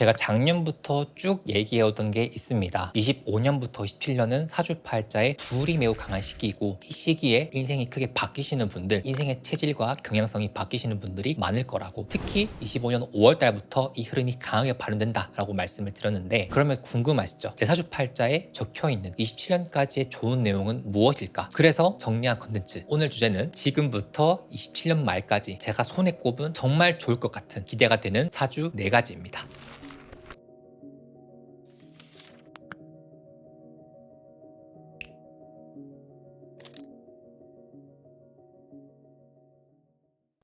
제가 작년부터 쭉 얘기해오던 게 있습니다. 25년부터 27년은 사주팔자에 불이 매우 강한 시기이고, 이 시기에 인생이 크게 바뀌시는 분들, 인생의 체질과 경향성이 바뀌시는 분들이 많을 거라고, 특히 25년 5월 달부터 이 흐름이 강하게 발현된다라고 말씀을 드렸는데, 그러면 궁금하시죠? 내 사주팔자에 적혀있는 27년까지의 좋은 내용은 무엇일까? 그래서 정리한 컨텐츠, 오늘 주제는 지금부터 27년 말까지 제가 손에 꼽은 정말 좋을 것 같은, 기대가 되는 사주 4가지입니다.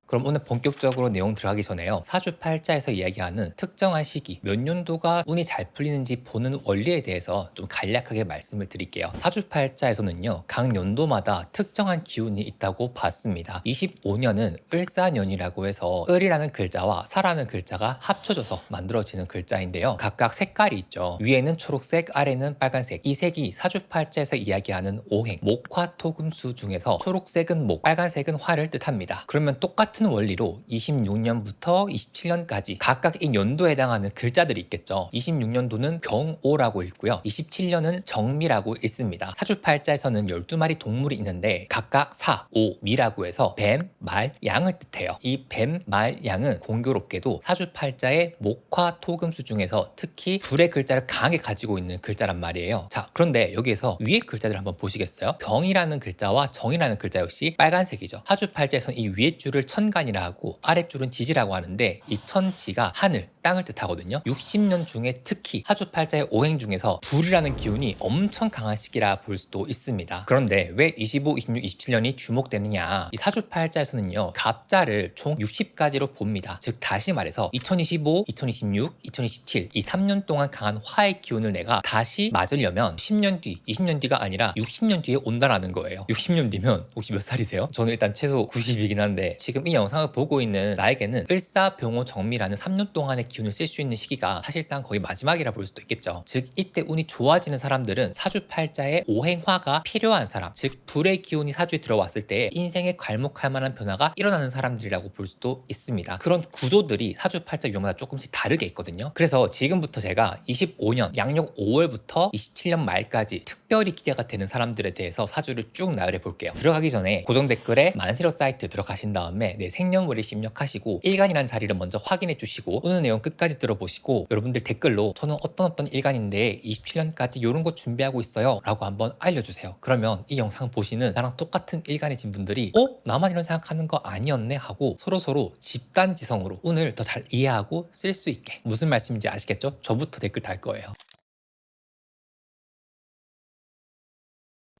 그럼 오늘 본격적으로 내용 들어가기 전에요, 사주팔자에서 이야기하는 특정한 시기, 몇 년도가 운이 잘 풀리는지 보는 원리에 대해서 좀 간략하게 말씀을 드릴게요. 사주팔자에서는요, 각 연도마다 특정한 기운이 있다고 봤습니다. 25년은 을사년이라고 해서 을이라는 글자와 사라는 글자가 합쳐져서 만들어지는 글자인데요, 각각 색깔이 있죠. 위에는 초록색, 아래는 빨간색. 이 색이 사주팔자에서 이야기하는 오행, 목화토금수 중에서 초록색은 목, 빨간색은 화를 뜻합니다. 그러면 똑같은 원리로 26년부터 27년까지 각각 이 연도에 해당하는 글자들이 있겠죠. 26년도는 병오라고 읽고요, 27년은 정미라고 읽습니다. 사주팔자에서는 12마리 동물이 있는데 각각 사, 오, 미라고 해서 뱀, 말, 양을 뜻해요. 이 뱀, 말, 양은 공교롭게도 사주팔자의 목화 토금수 중에서 특히 불의 글자를 강하게 가지고 있는 글자란 말이에요. 자, 그런데 여기에서 위에 글자들 한번 보시겠어요? 병이라는 글자와 정이라는 글자 역시 빨간색이죠. 사주팔자에서는 이 위에 줄을 천간이라 하고 아랫줄은 지지라고 하는데, 이 천지가 하늘, 땅을 뜻하거든요. 60년 중에 특히 사주팔자의 오행 중에서 불이라는 기운이 엄청 강한 시기라 볼 수도 있습니다. 그런데 왜 25, 26, 27년이 주목되느냐? 이 사주팔자에서는요, 갑자를 총 60가지로 봅니다. 즉 다시 말해서 2025, 2026, 2027 이 3년 동안 강한 화의 기운을 내가 다시 맞으려면 10년 뒤, 20년 뒤가 아니라 60년 뒤에 온다라는 거예요. 60년 뒤면 혹시 몇 살이세요? 저는 일단 최소 90이긴 한데, 지금 이 영상을 보고 있는 나에게는 을사병오 정미라는 3년 동안의 기운을 쓸 수 있는 시기가 사실상 거의 마지막이라 볼 수도 있겠죠. 즉 이때 운이 좋아지는 사람들은 사주팔자에 오행화가 필요한 사람, 즉 불의 기운이 사주에 들어왔을 때 인생에 괄목할 만한 변화가 일어나는 사람들이라고 볼 수도 있습니다. 그런 구조들이 사주팔자 유형마다 조금씩 다르게 있거든요. 그래서 지금부터 제가 25년 양력 5월부터 27년 말까지 특별히 기대가 되는 사람들에 대해서 사주를 쭉 나열해 볼게요. 들어가기 전에 고정 댓글에 만세로 사이트 들어가신 다음에 내 생년월일 입력하시고 일간이라는 자리를 먼저 확인해 주시고, 오늘 내용 끝까지 들어보시고 여러분들 댓글로 저는 어떤 일간인데 27년까지 이런 거 준비하고 있어요 라고 한번 알려주세요. 그러면 이 영상 보시는 나랑 똑같은 일간이신 분들이 나만 이런 생각하는 거 아니었네 하고 서로 집단지성으로 운을 더 잘 이해하고 쓸 수 있게. 무슨 말씀인지 아시겠죠? 저부터 댓글 달 거예요.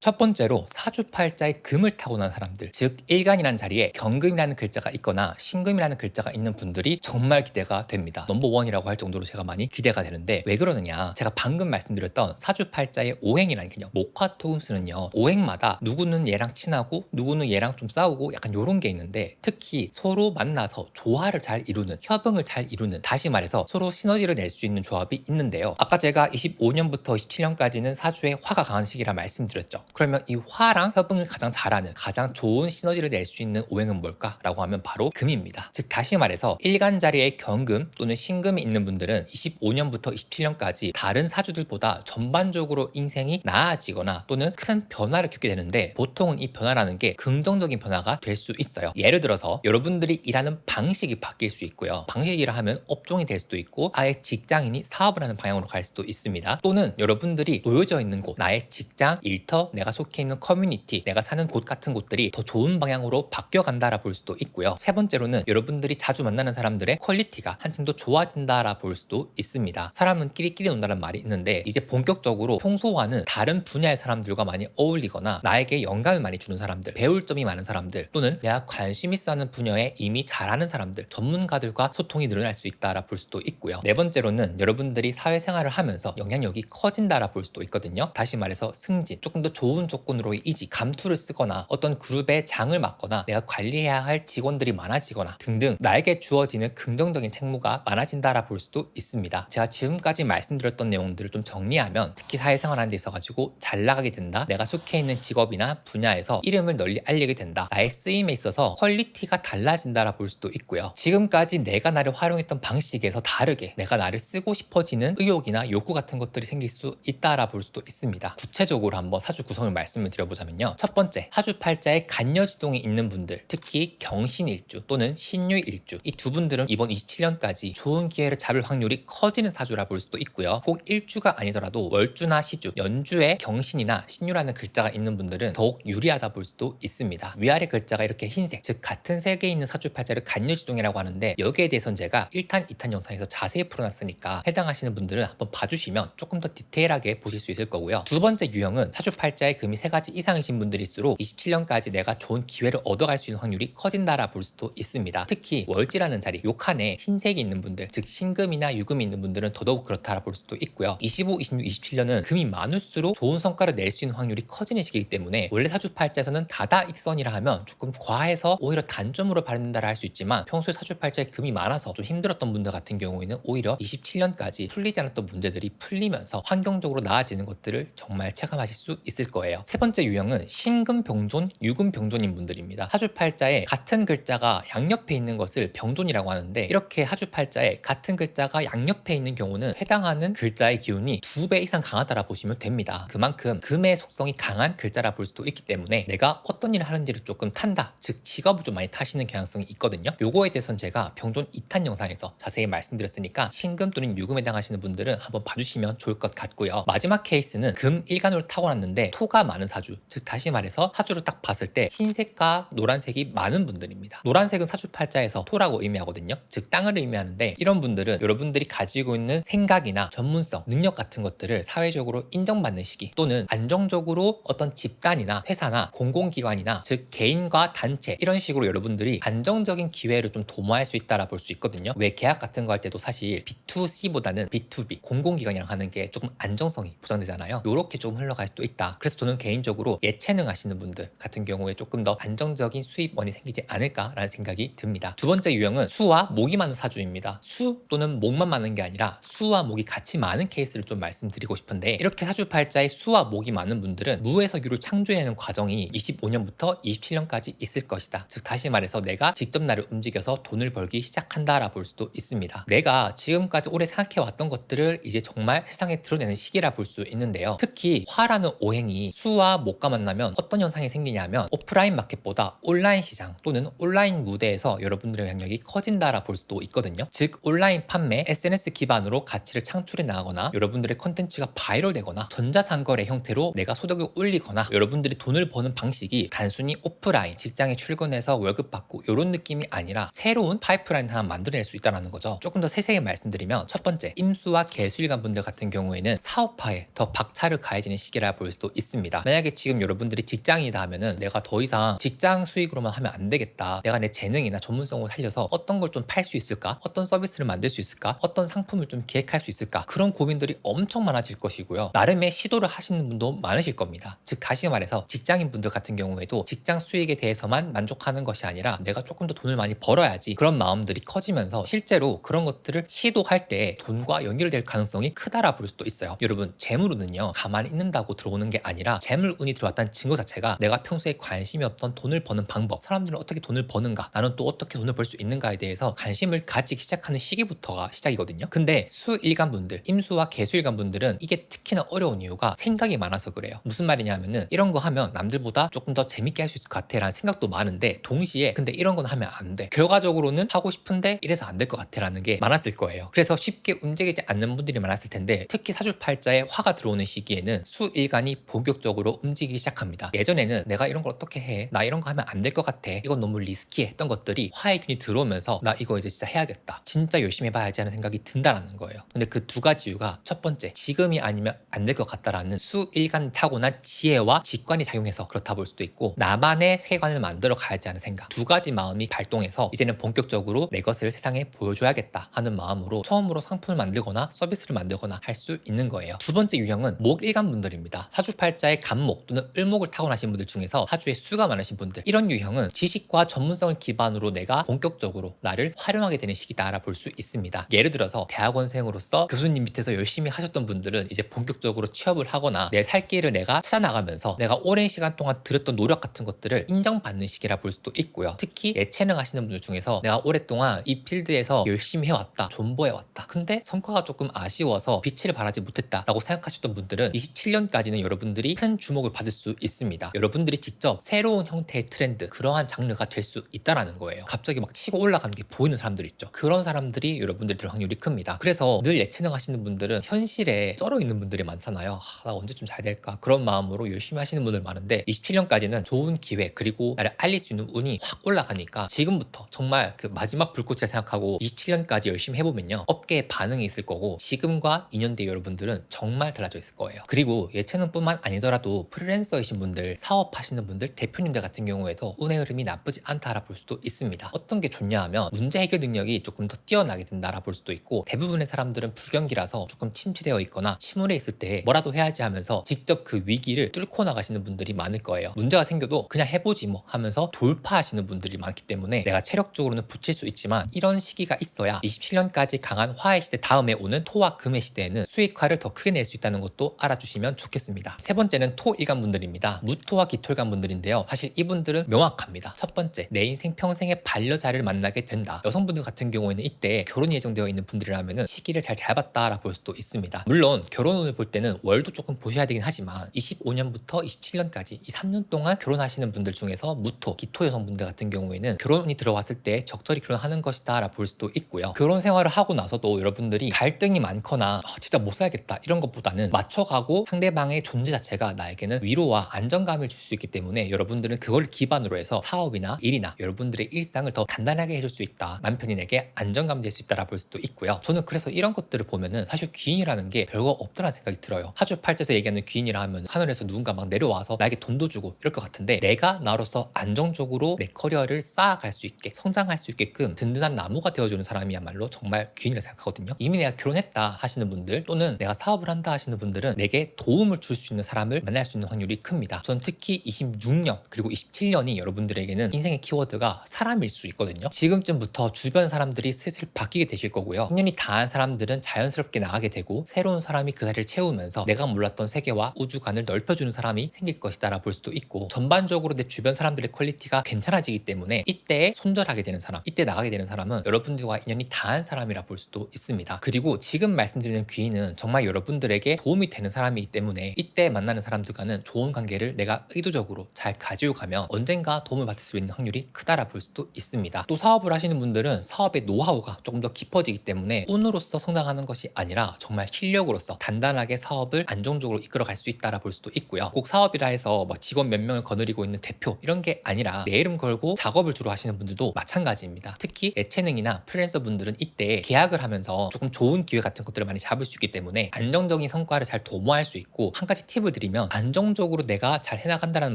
첫 번째로 사주팔자에 금을 타고난 사람들, 즉 일간이라는 자리에 경금이라는 글자가 있거나 신금이라는 글자가 있는 분들이 정말 기대가 됩니다. 넘버원이라고 할 정도로 제가 많이 기대가 되는데, 왜 그러느냐, 제가 방금 말씀드렸던 사주팔자의 오행이라는 개념, 목화토금수는요, 오행마다 누구는 얘랑 친하고 누구는 얘랑 좀 싸우고 약간 요런 게 있는데, 특히 서로 만나서 조화를 잘 이루는, 협응을 잘 이루는, 다시 말해서 서로 시너지를 낼 수 있는 조합이 있는데요, 아까 제가 25년부터 27년까지는 사주에 화가 강한 시기라 말씀드렸죠. 그러면 이 화랑 협응을 가장 잘하는, 가장 좋은 시너지를 낼 수 있는 오행은 뭘까라고 하면 바로 금입니다. 즉 다시 말해서 일간 자리에 경금 또는 신금이 있는 분들은 25년부터 27년까지 다른 사주들보다 전반적으로 인생이 나아지거나 또는 큰 변화를 겪게 되는데, 보통은 이 변화라는 게 긍정적인 변화가 될 수 있어요. 예를 들어서 여러분들이 일하는 방식이 바뀔 수 있고요, 방식이라 하면 업종이 될 수도 있고 아예 직장인이 사업을 하는 방향으로 갈 수도 있습니다. 또는 여러분들이 놓여져 있는 곳, 나의 직장, 일터, 내가 속해 있는 커뮤니티, 내가 사는 곳 같은 곳들이 더 좋은 방향으로 바뀌어간다라 볼 수도 있고요. 세 번째로는 여러분들이 자주 만나는 사람들의 퀄리티가 한층 더 좋아진다라 볼 수도 있습니다. 사람은 끼리끼리 논다는 말이 있는데, 이제 본격적으로 평소와는 다른 분야의 사람들과 많이 어울리거나 나에게 영감을 많이 주는 사람들, 배울 점이 많은 사람들, 또는 내가 관심 있어 하는 분야에 이미 잘하는 사람들, 전문가들과 소통이 늘어날 수 있다라 볼 수도 있고요. 네 번째로는 여러분들이 사회생활을 하면서 영향력이 커진다라 볼 수도 있거든요. 다시 말해서 승진, 조금 더 좋은 좋은 조건으로의 이직, 감투를 쓰거나 어떤 그룹의 장을 맡거나 내가 관리해야 할 직원들이 많아지거나 등등 나에게 주어지는 긍정적인 책무가 많아진다라 볼 수도 있습니다. 제가 지금까지 말씀드렸던 내용들을 좀 정리하면 특히 사회생활 하는 데 있어가지고 잘 나가게 된다, 내가 속해 있는 직업이나 분야에서 이름을 널리 알리게 된다, 나의 쓰임에 있어서 퀄리티가 달라진다라 볼 수도 있고요. 지금까지 내가 나를 활용했던 방식에서 다르게 내가 나를 쓰고 싶어지는 의욕이나 욕구 같은 것들이 생길 수 있다라 볼 수도 있습니다. 구체적으로 한번 사주 구성을 말씀을 드려보자면요. 첫 번째, 사주팔자에 간여지동이 있는 분들, 특히 경신일주 또는 신유일주, 이 두 분들은 이번 27년까지 좋은 기회를 잡을 확률이 커지는 사주라 볼 수도 있고요. 꼭 일주가 아니더라도 월주나 시주, 연주에 경신이나 신유라는 글자가 있는 분들은 더욱 유리하다 볼 수도 있습니다. 위아래 글자가 이렇게 흰색, 즉 같은 색에 있는 사주팔자를 간여지동이라고 하는데, 여기에 대해서는 제가 1탄, 2탄 영상에서 자세히 풀어놨으니까 해당하시는 분들은 한번 봐주시면 조금 더 디테일하게 보실 수 있을 거고요. 두 번째 유형은 사주팔자에 금이 3가지 이상이신 분들일수록 27년까지 내가 좋은 기회를 얻어갈 수 있는 확률이 커진다라 볼 수도 있습니다. 특히 월지라는 자리, 요 칸에 흰색이 있는 분들, 즉 신금이나 유금이 있는 분들은 더더욱 그렇다라 볼 수도 있고요. 25, 26, 27년은 금이 많을수록 좋은 성과를 낼 수 있는 확률이 커지는 시기이기 때문에 원래 사주팔자에서는 다다익선이라 하면 조금 과해서 오히려 단점으로 발현된다라 할 수 있지만, 평소에 사주팔자에 금이 많아서 좀 힘들었던 분들 같은 경우에는 오히려 27년까지 풀리지 않았던 문제들이 풀리면서 환경적으로 나아지는 것들을 정말 체감하실 수 있을 거예요. 세 번째 유형은 신금병존, 유금병존인 분들입니다. 사주팔자에 같은 글자가 양옆에 있는 것을 병존이라고 하는데, 이렇게 사주팔자에 같은 글자가 양옆에 있는 경우는 해당하는 글자의 기운이 2배 이상 강하다라 보시면 됩니다. 그만큼 금의 속성이 강한 글자라 볼 수도 있기 때문에 내가 어떤 일을 하는지를 조금 탄다, 즉 직업을 좀 많이 타시는 경향성이 있거든요. 요거에 대해서는 제가 병존 2탄 영상에서 자세히 말씀드렸으니까 신금 또는 유금에 해당하시는 분들은 한번 봐주시면 좋을 것 같고요. 마지막 케이스는 금 일간으로 타고났는데 토가 많은 사주, 즉 다시 말해서 사주를 딱 봤을 때 흰색과 노란색이 많은 분들입니다. 노란색은 사주팔자에서 토라고 의미하거든요. 즉 땅을 의미하는데, 이런 분들은 여러분들이 가지고 있는 생각이나 전문성, 능력 같은 것들을 사회적으로 인정받는 시기, 또는 안정적으로 어떤 집단이나 회사나 공공기관이나 즉 개인과 단체, 이런 식으로 여러분들이 안정적인 기회를 좀 도모할 수 있다라 볼 수 있거든요. 왜 계약 같은 거 할 때도 사실 B2C보다는 B2B, 공공기관이랑 하는 게 조금 안정성이 보장되잖아요. 요렇게 좀 흘러갈 수도 있다. 그래서 저는 개인적으로 예체능 하시는 분들 같은 경우에 조금 더 안정적인 수입원이 생기지 않을까라는 생각이 듭니다. 두 번째 유형은 수와 목이 많은 사주입니다. 수 또는 목만 많은 게 아니라 수와 목이 같이 많은 케이스를 좀 말씀드리고 싶은데, 이렇게 사주팔자에 수와 목이 많은 분들은 무에서 유를 창조해내는 과정이 25년부터 27년까지 있을 것이다. 즉 다시 말해서 내가 직접 나를 움직여서 돈을 벌기 시작한다라 볼 수도 있습니다. 내가 지금까지 오래 생각해왔던 것들을 이제 정말 세상에 드러내는 시기라 볼 수 있는데요. 특히 화라는 오행이 수와 목과 만나면 어떤 현상이 생기냐면, 오프라인 마켓보다 온라인 시장 또는 온라인 무대에서 여러분들의 영향력이 커진다라 볼 수도 있거든요. 즉 온라인 판매, SNS 기반으로 가치를 창출해 나가거나 여러분들의 컨텐츠가 바이럴 되거나 전자상거래 형태로 내가 소득을 올리거나, 여러분들이 돈을 버는 방식이 단순히 오프라인 직장에 출근해서 월급 받고 이런 느낌이 아니라 새로운 파이프라인 하나 만들어낼 수 있다는 거죠. 조금 더 세세히 말씀드리면, 첫 번째, 임수와 개수일간 분들 같은 경우에는 사업화에 더 박차를 가해지는 시기라 볼 수도 있습니다. 만약에 지금 여러분들이 직장인이다 하면은 내가 더 이상 직장 수익으로만 하면 안 되겠다, 내가 내 재능이나 전문성을 살려서 어떤 걸 좀 팔 수 있을까, 어떤 서비스를 만들 수 있을까, 어떤 상품을 좀 기획할 수 있을까, 그런 고민들이 엄청 많아질 것이고요. 나름의 시도를 하시는 분도 많으실 겁니다. 즉 다시 말해서 직장인 분들 같은 경우에도 직장 수익에 대해서만 만족하는 것이 아니라 내가 조금 더 돈을 많이 벌어야지, 그런 마음들이 커지면서 실제로 그런 것들을 시도할 때 돈과 연결될 가능성이 크다라 볼 수도 있어요. 여러분, 재물운은요 가만히 있는다고 들어오는 게 아니라, 재물운이 들어왔다는 증거 자체가 내가 평소에 관심이 없던 돈을 버는 방법, 사람들은 어떻게 돈을 버는가, 나는 또 어떻게 돈을 벌 수 있는가에 대해서 관심을 가지기 시작하는 시기부터가 시작이거든요. 근데 수일간 분들, 임수와 개수일간 분들은 이게 특히나 어려운 이유가 생각이 많아서 그래요. 무슨 말이냐면은, 이런 거 하면 남들보다 조금 더 재밌게 할 수 있을 것 같아 라는 생각도 많은데, 동시에 근데 이런 건 하면 안 돼, 결과적으로는 하고 싶은데 이래서 안 될 것 같아 라는 게 많았을 거예요. 그래서 쉽게 움직이지 않는 분들이 많았을 텐데, 특히 사주팔자에 화가 들어오는 시기에는 수일간이 본격적으로 움직이기 시작합니다. 예전에는 내가 이런 걸 어떻게 해, 나 이런 거 하면 안 될 것 같아, 이건 너무 리스키해 했던 것들이 화의 균이 들어오면서 나 이거 이제 진짜 해야겠다, 진짜 열심히 해봐야지 하는 생각이 든다라는 거예요. 근데 그 두 가지 이유가, 첫 번째, 지금이 아니면 안 될 것 같다라는 수일간 타고난 지혜와 직관이 작용해서 그렇다 볼 수도 있고, 나만의 세관을 만들어 가야지 하는 생각, 두 가지 마음이 발동해서 이제는 본격적으로 내 것을 세상에 보여줘야겠다 하는 마음으로 처음으로 상품을 만들거나 서비스를 만들거나 할 수 있는 거예요. 두 번째 유형은 목일간 분들입니다. 사주팔자 사주팔자의 간목 또는 을목을 타고나신 분들 중에서 사주에 수가 많으신 분들, 이런 유형은 지식과 전문성을 기반으로 내가 본격적으로 나를 활용하게 되는 시기다라 볼 수 있습니다. 예를 들어서 대학원생으로서 교수님 밑에서 열심히 하셨던 분들은 이제 본격적으로 취업을 하거나 내 살 길을 내가 찾아나가면서 내가 오랜 시간 동안 들였던 노력 같은 것들을 인정받는 시기라 볼 수도 있고요. 특히 예체능 하시는 분들 중에서 내가 오랫동안 이 필드에서 열심히 해왔다, 존버해왔다, 근데 성과가 조금 아쉬워서 빛을 발하지 못했다라고 생각하셨던 분들은 27년까지는 여러분들이 큰 주목을 받을 수 있습니다. 여러분들이 직접 새로운 형태의 트렌드, 그러한 장르가 될 수 있다라는 거예요. 갑자기 막 치고 올라가는 게 보이는 사람들 있죠. 그런 사람들이 여러분들 될 확률이 큽니다. 그래서 늘 예체능 하시는 분들은 현실에 쩔어 있는 분들이 많잖아요. 나 언제쯤 잘 될까, 그런 마음으로 열심히 하시는 분들 많은데 27년까지는 좋은 기회 그리고 나를 알릴 수 있는 운이 확 올라가니까 지금부터 정말 그 마지막 불꽃을 생각하고 27년까지 열심히 해보면요, 업계에 반응이 있을 거고 지금과 2년 뒤에 여러분들은 정말 달라져 있을 거예요. 그리고 예체능뿐만 아니더라도 프리랜서이신 분들, 사업하시는 분들, 대표님들 같은 경우에도 운의 흐름이 나쁘지 않다라 볼 수도 있습니다. 어떤 게 좋냐 하면 문제 해결 능력이 조금 더 뛰어나게 된다라 볼 수도 있고, 대부분의 사람들은 불경기라서 조금 침체되어 있거나 침울해 있을 때 뭐라도 해야지 하면서 직접 그 위기를 뚫고 나가시는 분들이 많을 거예요. 문제가 생겨도 그냥 해보지 뭐 하면서 돌파하시는 분들이 많기 때문에 내가 체력적으로는 붙일 수 있지만 이런 시기가 있어야 27년까지 강한 화의 시대 다음에 오는 토와 금의 시대에는 수익화를 더 크게 낼 수 있다는 것도 알아주시면 좋겠습니다. 세 번째는 토일간 분들입니다. 무토와 기토일간 분들인데요, 사실 이분들은 명확합니다. 첫 번째, 내 인생 평생의 반려자를 만나게 된다. 여성분들 같은 경우에는 이때 결혼이 예정되어 있는 분들이라면 시기를 잘 잡았다라 볼 수도 있습니다. 물론 결혼운을 볼 때는 월도 조금 보셔야 되긴 하지만 25년부터 27년까지 이 3년 동안 결혼하시는 분들 중에서 무토, 기토 여성분들 같은 경우에는 결혼운이 들어왔을 때 적절히 결혼하는 것이다 라 볼 수도 있고요. 결혼 생활을 하고 나서도 여러분들이 갈등이 많거나 진짜 못 살겠다 이런 것보다는 맞춰가고 상대방의 존재 자체가 나에게는 위로와 안정감을 줄 수 있기 때문에 여러분들은 그걸 기반으로 해서 사업이나 일이나 여러분들의 일상을 더 단단하게 해줄 수 있다, 남편이 내게 안정감 될 수 있다라 볼 수도 있고요. 저는 그래서 이런 것들을 보면은 사실 귀인이라는 게 별거 없더라는 생각이 들어요. 사주팔자에서 얘기하는 귀인이라 하면 하늘에서 누군가 막 내려와서 나에게 돈도 주고 이럴 것 같은데, 내가 나로서 안정적으로 내 커리어를 쌓아갈 수 있게 성장할 수 있게끔 든든한 나무가 되어주는 사람이야말로 정말 귀인이라 생각하거든요. 이미 내가 결혼했다 하시는 분들 또는 내가 사업을 한다 하시는 분들은 내게 도움을 줄 수 있는 사람을 만날 수 있는 확률이 큽니다. 저는 특히 26년 그리고 27년이 여러분들에게는 인생의 키워드가 사람일 수 있거든요. 지금쯤부터 주변 사람들이 슬슬 바뀌게 되실 거고요. 10년이 다한 사람들은 자연스럽게 나가게 되고 새로운 사람이 그 자리를 채우면서 내가 몰랐던 세계와 우주관을 넓혀주는 사람이 생길 것이다 라 볼 수도 있고, 전반적으로 내 주변 사람들의 퀄리티가 괜찮아지기 때문에 이때에 손절하게 되는 사람, 이때 나가게 되는 사람은 여러분들과 인연이 다한 사람이라 볼 수도 있습니다. 그리고 지금 말씀드리는 귀인은 정말 여러분들에게 도움이 되는 사람이기 때문에 이때 만나는 사람들과는 좋은 관계를 내가 의도적으로 잘 가지고 가면 언젠가 도움을 받을 수 있는 확률이 크다라 볼 수도 있습니다. 또 사업을 하시는 분들은 사업의 노하우가 조금 더 깊어지기 때문에 운으로서 성장하는 것이 아니라 정말 실력으로서 단단하게 사업을 안정적으로 이끌어갈 수 있다라 볼 수도 있고요. 꼭 사업이라 해서 막 직원 몇 명을 거느리고 있는 대표 이런 게 아니라 내 이름 걸고 작업을 주로 하시는 분들도 마찬가지입니다. 특히 예체능이나 프리랜서 분들은 이때 계약을 하면서 조금 좋은 기회 같은 것들을 많이 잡을 수 있기 때문에 안정적인 성과를 잘 도모할 수 있고, 한 가지 팁을 드리면 안정적으로 내가 잘 해나간다는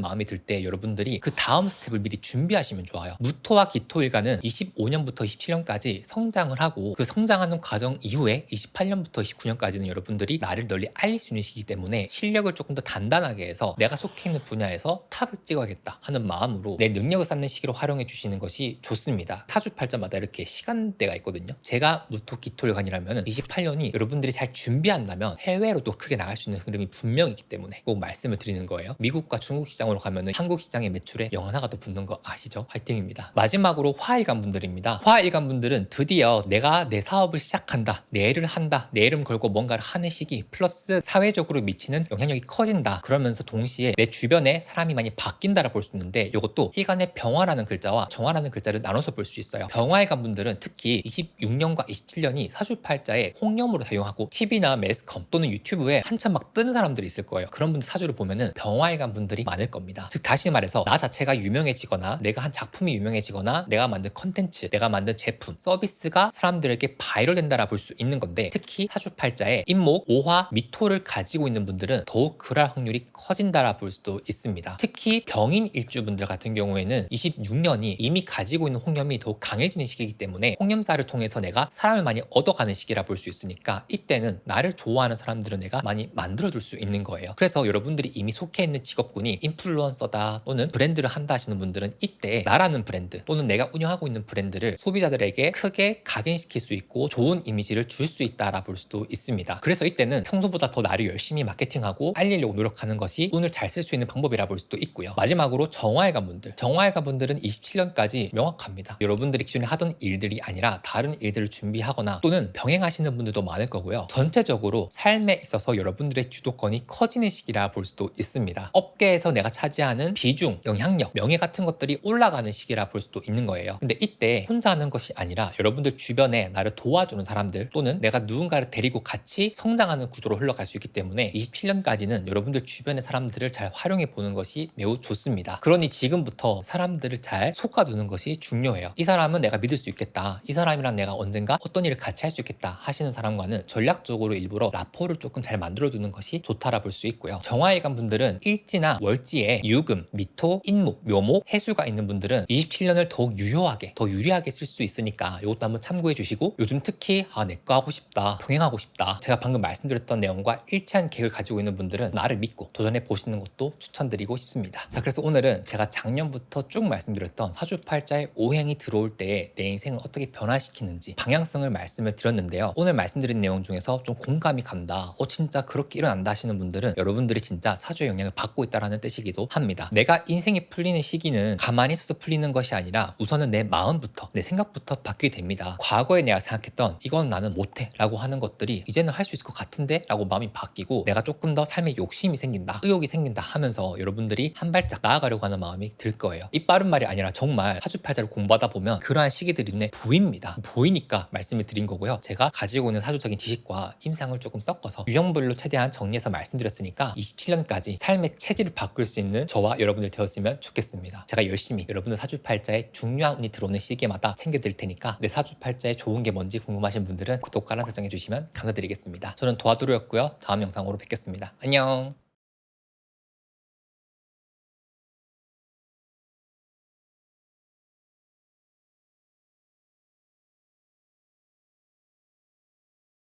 마음이 들 때 여러분들이 그 다음 스텝을 미리 준비하시면 좋아요. 무토와 기토 일간은 25년부터 27년까지 성장을 하고 그 성장하는 과정 이후에 28년부터 29년까지는 여러분들이 나를 널리 알릴 수 있는 시기이기 때문에 실력을 조금 더 단단하게 해서 내가 속해 있는 분야에서 탑을 찍어야겠다 하는 마음으로 내 능력을 쌓는 시기로 활용해 주시는 것이 좋습니다. 사주팔자마다 이렇게 시간대가 있거든요. 제가 무토 기토 일간이라면 28년이 여러분들이 잘 준비한다면 해외로도 크게 나갈 수 있는 흐름이 분명히 있기 때문에 꼭 말씀을 드리는 거예요. 미국과 중국 시장으로 가면 한국 시장의 매출에 영하가 더 붙는 거 아시죠? 화이팅입니다. 마지막으로 화일간 분들입니다. 화일간 분들은 드디어 내가 내 사업을 시작한다, 내 일을 한다, 내 이름 걸고 뭔가를 하는 시기 플러스 사회적으로 미치는 영향력이 커진다, 그러면서 동시에 내 주변에 사람이 많이 바뀐다라 볼 수 있는데, 이것도 일간의 병화라는 글자와 정화라는 글자를 나눠서 볼 수 있어요. 병화일간 분들은 특히 26년과 27년이 사주팔자에 홍념으로 사용하고 TV나 매스컴 또는 유튜브에 한참 막 뜨는 사람들이 있을 거예요. 그런 분들 사주를 보면은 병화일간 분들이 많을 겁니다. 즉 다시 말해서 나 자체가 유명해지거나 내가 한 작품이 유명해지거나 내가 만든 컨텐츠, 내가 만든 제품, 서비스가 사람들에게 바이럴 된다라 볼 수 있는 건데, 특히 사주팔자에 임목, 오화, 미토를 가지고 있는 분들은 더욱 그럴 확률이 커진다라 볼 수도 있습니다. 특히 병인 일주분들 같은 경우에는 26년이 이미 가지고 있는 홍념이 더욱 강해지는 시기이기 때문에 홍념사를 통해서 내가 사람을 많이 얻어가는 시기라 볼 수 있으니까 이때는 나를 좋아하는 사람들은 내가 많이 만들어줄 수 있는 거예요. 그래서 그래서 여러분들이 이미 속해 있는 직업군이 인플루언서다 또는 브랜드를 한다 하시는 분들은 이때 나라는 브랜드 또는 내가 운영하고 있는 브랜드를 소비자들에게 크게 각인시킬 수 있고 좋은 이미지를 줄 수 있다라 볼 수도 있습니다. 그래서 이때는 평소보다 더 나를 열심히 마케팅하고 알리려고 노력하는 것이 운을 잘 쓸 수 있는 방법이라 볼 수도 있고요. 마지막으로 정화일관분들은 27년까지 명확합니다. 여러분들이 기존에 하던 일들이 아니라 다른 일들을 준비하거나 또는 병행하시는 분들도 많을 거고요. 전체적으로 삶에 있어서 여러분들의 주도권이 커지는 시기라 볼 수도 있습니다. 업계에서 내가 차지하는 비중, 영향력, 명예 같은 것들이 올라가는 시기라 볼 수도 있는 거예요. 근데 이때 혼자 하는 것이 아니라 여러분들 주변에 나를 도와주는 사람들 또는 내가 누군가를 데리고 같이 성장하는 구조로 흘러갈 수 있기 때문에 27년까지는 여러분들 주변의 사람들을 잘 활용해 보는 것이 매우 좋습니다. 그러니 지금부터 사람들을 잘 속아두는 것이 중요해요. 이 사람은 내가 믿을 수 있겠다. 이 사람이랑 내가 언젠가 어떤 일을 같이 할 수 있겠다 하시는 사람과는 전략적으로 일부러 라포를 조금 잘 만들어두는 것이 좋다라 볼 수 있고요. 정화일관 분들은 일지나 월지에 유금, 미토, 인목, 묘목, 해수가 있는 분들은 27년을 더욱 유효하게, 더 유리하게 쓸 수 있으니까 이것도 한번 참고해 주시고 요즘 특히 내거 하고 싶다, 병행하고 싶다 제가 방금 말씀드렸던 내용과 일치한 계획을 가지고 있는 분들은 나를 믿고 도전해 보시는 것도 추천드리고 싶습니다. 자, 그래서 오늘은 제가 작년부터 쭉 말씀드렸던 사주팔자의 오행이 들어올 때에 내 인생을 어떻게 변화시키는지 방향성을 말씀을 드렸는데요. 오늘 말씀드린 내용 중에서 좀 공감이 간다, 진짜 그렇게 일어난다 하시는 분들은 여러분들이 진짜 사주의 영향을 받고 있다는 뜻이기도 합니다. 내가 인생이 풀리는 시기는 가만히 있어서 풀리는 것이 아니라 우선은 내 마음부터, 내 생각부터 바뀌게 됩니다. 과거에 내가 생각했던 이건 나는 못해 라고 하는 것들이 이제는 할 수 있을 것 같은데 라고 마음이 바뀌고 내가 조금 더 삶에 욕심이 생긴다, 의욕이 생긴다 하면서 여러분들이 한 발짝 나아가려고 하는 마음이 들 거예요. 이 빠른 말이 아니라 정말 사주팔자를 공부하다 보면 그러한 시기들이 눈에 보입니다. 보이니까 말씀을 드린 거고요. 제가 가지고 있는 사주적인 지식과 임상을 조금 섞어서 유형별로 최대한 정리해서 말씀드렸으니까 27년까지 삶의 체질을 바꿀 수 있는 저와 여러분들 되었으면 좋겠습니다. 제가 열심히 여러분들 사주팔자에 중요한 운이 들어오는 시기마다 챙겨드릴 테니까 내 사주팔자에 좋은 게 뭔지 궁금하신 분들은 구독과 알람 설정해 주시면 감사드리겠습니다. 저는 도와드로였고요. 다음 영상으로 뵙겠습니다. 안녕.